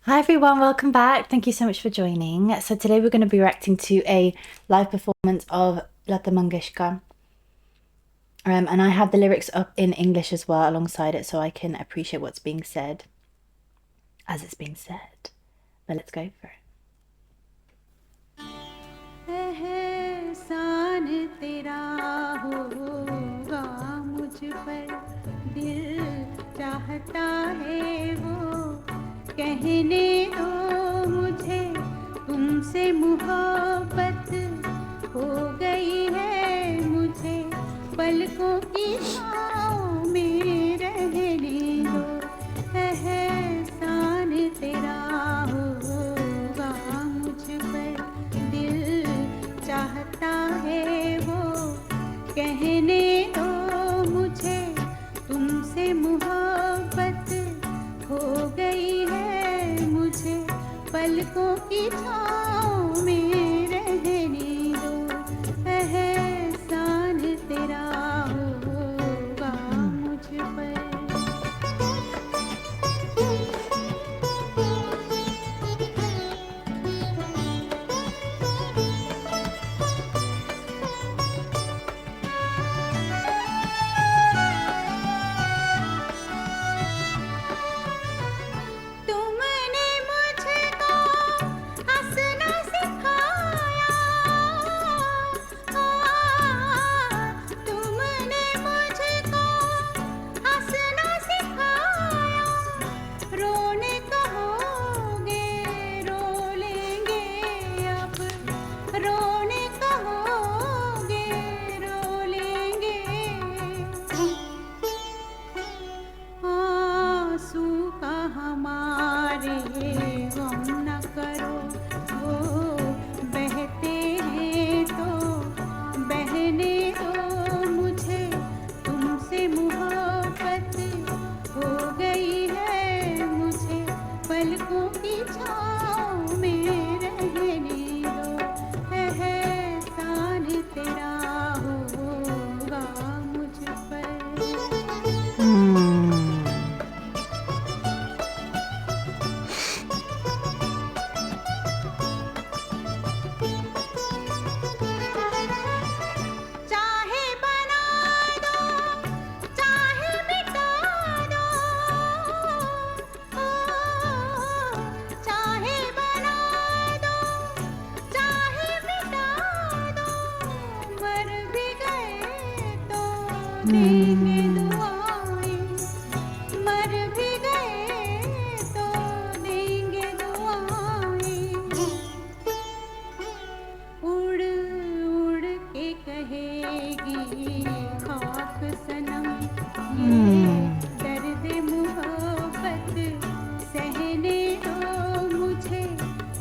Hi everyone, welcome back. Thank you so much for joining. So today we're going to be reacting to a live performance of Lata Mangeshkar. And I have the lyrics up in English as well alongside it so I can appreciate what's being said as it's being said. But let's go for it. एहसान तेरा होगा मुझ पर दिल चाहता है वो कहने दो मुझे तुमसे मोहब्बत हो गई है मुझे पलकों की छाँव में रहने दो एहसान तेरा होगा मुझ पर दिल चाहता है वो कहने दो मुझे तुमसे मोहब्बत हो गई है मुझे पलकों की छाँव में रहने दो एहसान तेरा होगा मुझ पर तुमने मुझको हंसना सिखाया तुमने मुझको हंसना सिखाया रोने कहोगे रो लेंगे अब रोने कहोगे रो लेंगे आंसू का हमारे गम न करो वो बहते हैं तो बहने दो मुझे तुमसे मोहब्बत हो गई है मुझे पलकों की छाँव में रहने दो एहसान तेरा होगा मुझ पर चाहे बना दो चाहे मिटा दो चाहे बना दो चाहे मिटा दो मर भी गए तो देंगे दुआएं मर भी गए तो देंगे दुआएं उड़ उड़ के कहेगी खाक सनम ये दर्द मोहब्बत सहने दो मुझे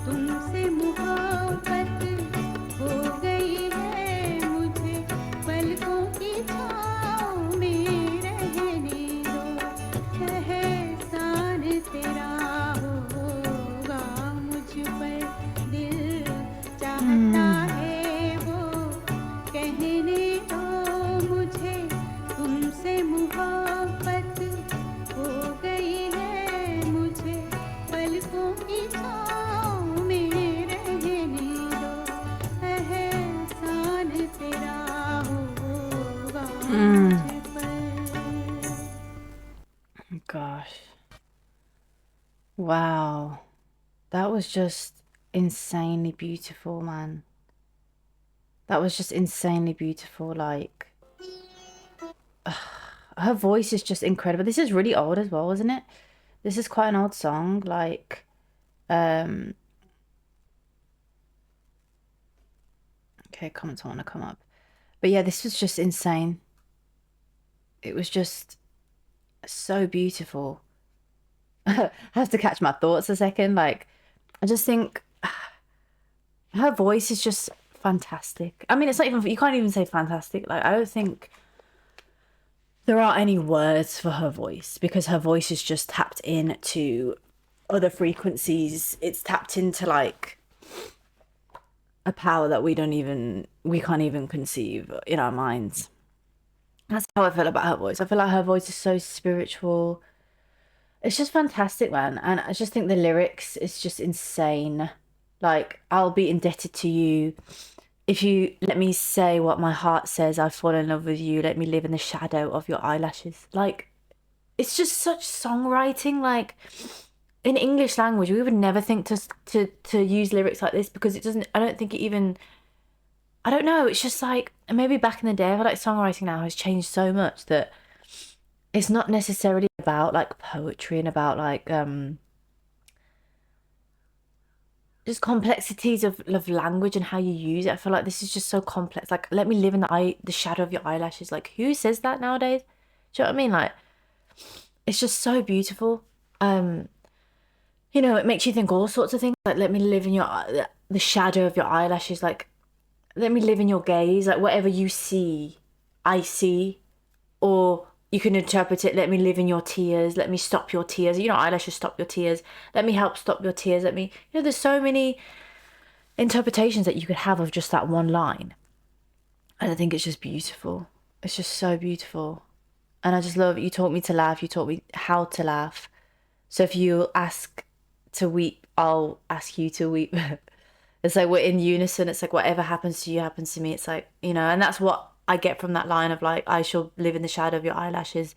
तुमसे मोहब्बत हो गई है मुझे पलकों की छाँव में रहने दो एहसान तेरा होगा मुझ पर दिल चाहता है वो कहने दो मुझे तुमसे मोहब्बत हो गई है मुझे पलकों की छाँव में रहने दो एहसान तेरा होगा मुझ पर Gosh. Wow. That was just insanely beautiful, man. That was just insanely beautiful. Like, her voice is just incredible. This is really old as well, isn't it? This is quite an old song. Like, okay, comments want to come up. But yeah, this was just insane. It was just so beautiful. I have to catch my thoughts a second. Like, I just think her voice is just fantastic. I mean, it's not even, you can't even say fantastic. Like, I don't think there are any words for her voice because her voice is just tapped into other frequencies. It's tapped into like a power that we can't even conceive in our minds. That's how I feel about her voice. I feel like her voice is so spiritual. It's just fantastic, man. And I just think the lyrics is just insane. Like, I'll be indebted to you if you let me say what my heart says. I've fallen in love with you. Let me live in the shadow of your eyelashes. Like, it's just such songwriting. Like, in English language, we would never think to use lyrics like this because it doesn't. I don't think it even. I don't know. It's just like maybe back in the day, I feel like songwriting now has changed so much that it's not necessarily about like poetry and about like just complexities of language and how you use it. I feel like this is just so complex. Like, let me live in the shadow of your eyelashes. Like, who says that nowadays? Do you know what I mean? Like, it's just so beautiful. Um, it makes you think all sorts of things. Like, let me live in the shadow of your eyelashes. Like, let me live in your gaze. Like, whatever you see, I see. Or you can interpret it, let me live in your tears, let me stop your tears. Eyelashes stop your tears. Let me help stop your tears. There's so many interpretations that you could have of just that one line. And I think it's just beautiful. It's just so beautiful. And I just love it. You taught me to laugh. You taught me how to laugh. So if you ask to weep, I'll ask you to weep. It's like we're in unison. It's like whatever happens to you happens to me. It's like, and that's what I get from that line of like, I shall live in the shadow of your eyelashes.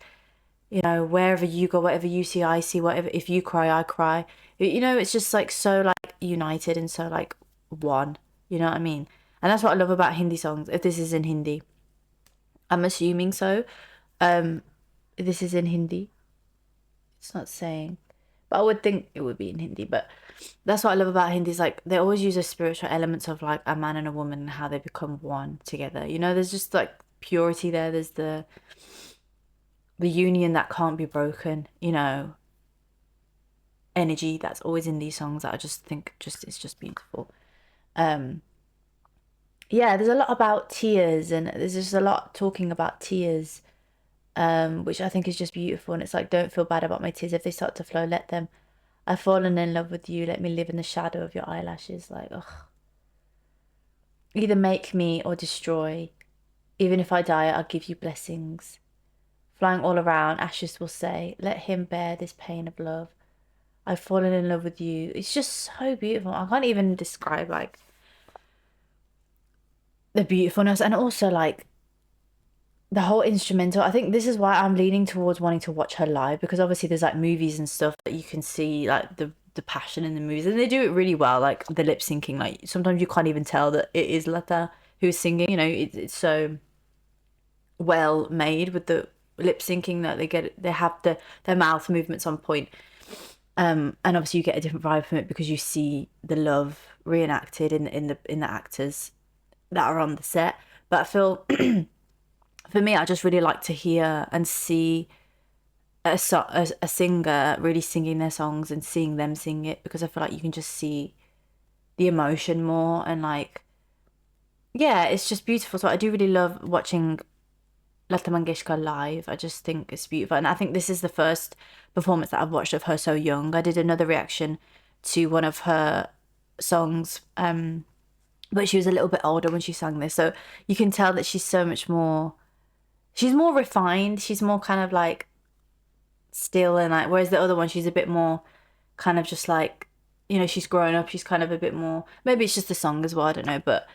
Wherever you go, whatever you see, I see, whatever, if you cry, I cry. It's just like so like united and so like one. You know what I mean? And that's what I love about Hindi songs. If this is in Hindi, I'm assuming so. Um, this is in Hindi. It's not saying, but I would think it would be in Hindi. But that's what I love about Hindi is like they always use the spiritual elements of like a man and a woman and how they become one together. There's just like purity there. There's the union that can't be broken. Energy that's always in these songs that I just think just it's just beautiful. Um, yeah, there's a lot about tears and there's just a lot talking about tears, which I think is just beautiful. And it's like, don't feel bad about my tears if they start to flow. Let them. I've fallen in love with you. Let me live in the shadow of your eyelashes. Like, ugh. Either make me or destroy. Even if I die, I'll give you blessings. Flying all around, ashes will say, let him bear this pain of love. I've fallen in love with you. It's just so beautiful. I can't even describe like the beautifulness and also like the whole instrumental. I think this is why I'm leaning towards wanting to watch her live because obviously there's like movies and stuff that you can see like the passion in the movies and they do it really well. Like the lip syncing, like sometimes you can't even tell that it is Lata who's singing. It's so well made with the lip syncing that they have their mouth movements on point. And obviously you get a different vibe from it because you see the love reenacted in the actors that are on the set. But I feel for me, I just really like to hear and see a singer really singing their songs and seeing them sing it because I feel like you can just see the emotion more and like yeah, it's just beautiful. So I do really love watching Lata Mangeshkar live. I just think it's beautiful. And I think this is the first performance that I've watched of her so young. I did another reaction to one of her songs, but she was a little bit older when she sang this. So you can tell that she's more refined. She's more kind of like still and like, whereas the other one, she's a bit more kind of just like, she's grown up. She's kind of a bit more, maybe it's just the song as well. I don't know. But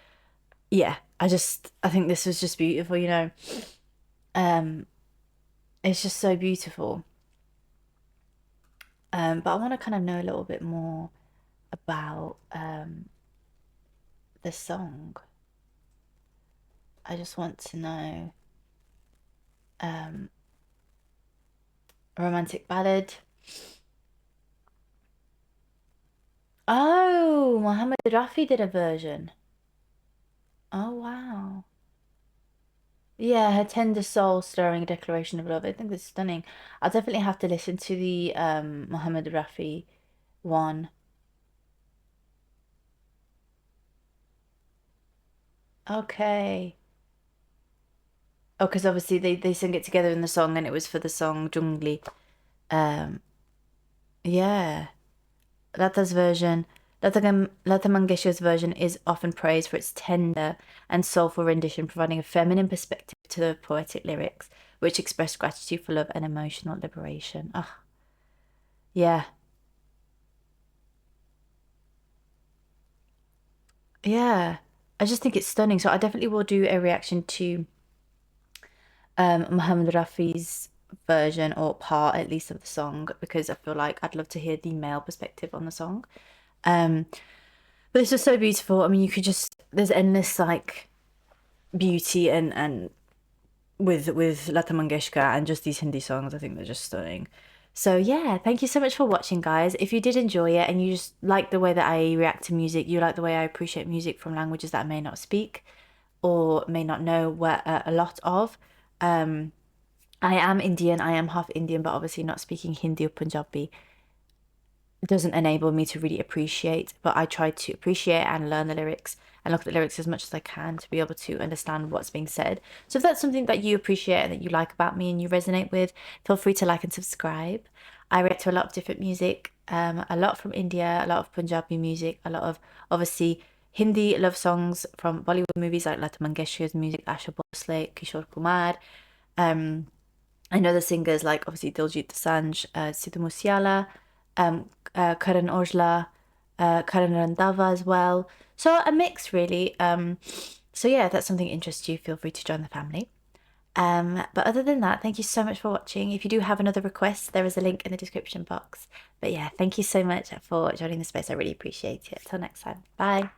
yeah, I think this was just beautiful. Um, it's just so beautiful. But I want to kind of know a little bit more about the song. I just want to know um, a romantic ballad. Oh, Mohammed Rafi did a version. Oh, wow. Yeah, her tender soul stirring declaration of love. I think that's stunning. I'll definitely have to listen to the Mohammed Rafi one. Okay. Oh, because obviously they sing it together in the song and it was for the song Junglee. Um, yeah. Lata's version, Lata Mangeshkar's version is often praised for its tender and soulful rendition, providing a feminine perspective to the poetic lyrics, which express gratitude for love and emotional liberation. Ah, Yeah. Yeah. I just think it's stunning. So I definitely will do a reaction to Muhammad Rafi's version or part at least of the song because I feel like I'd love to hear the male perspective on the song. Um, but it's just so beautiful. I mean, you could just there's endless like beauty and with Lata Mangeshkar and just these Hindi songs, I think they're just stunning. So yeah, thank you so much for watching, guys. If you did enjoy it and you just like the way that I react to music, you like the way I appreciate music from languages that I may not speak or may not know where, a lot of. Um, I am Indian, I am half Indian, but obviously not speaking Hindi or Punjabi doesn't enable me to really appreciate, but I try to appreciate and learn the lyrics and look at the lyrics as much as I can to be able to understand what's being said. So if that's something that you appreciate and that you like about me and you resonate with, feel free to like and subscribe. I react to a lot of different music, a lot from India, a lot of Punjabi music, a lot of obviously Hindi love songs from Bollywood movies like Lata Mangeshkar's music, Asha Bhosle, Kishore Kumar. Um, I know the singers like obviously Diljit Dosanjh, Sidhu Musiala, Karan Aujla, Karan Randava as well. So a mix really. So yeah, if that's something that interests you, feel free to join the family. But other than that, thank you so much for watching. If you do have another request, there is a link in the description box. But yeah, thank you so much for joining the space. I really appreciate it. Till next time. Bye.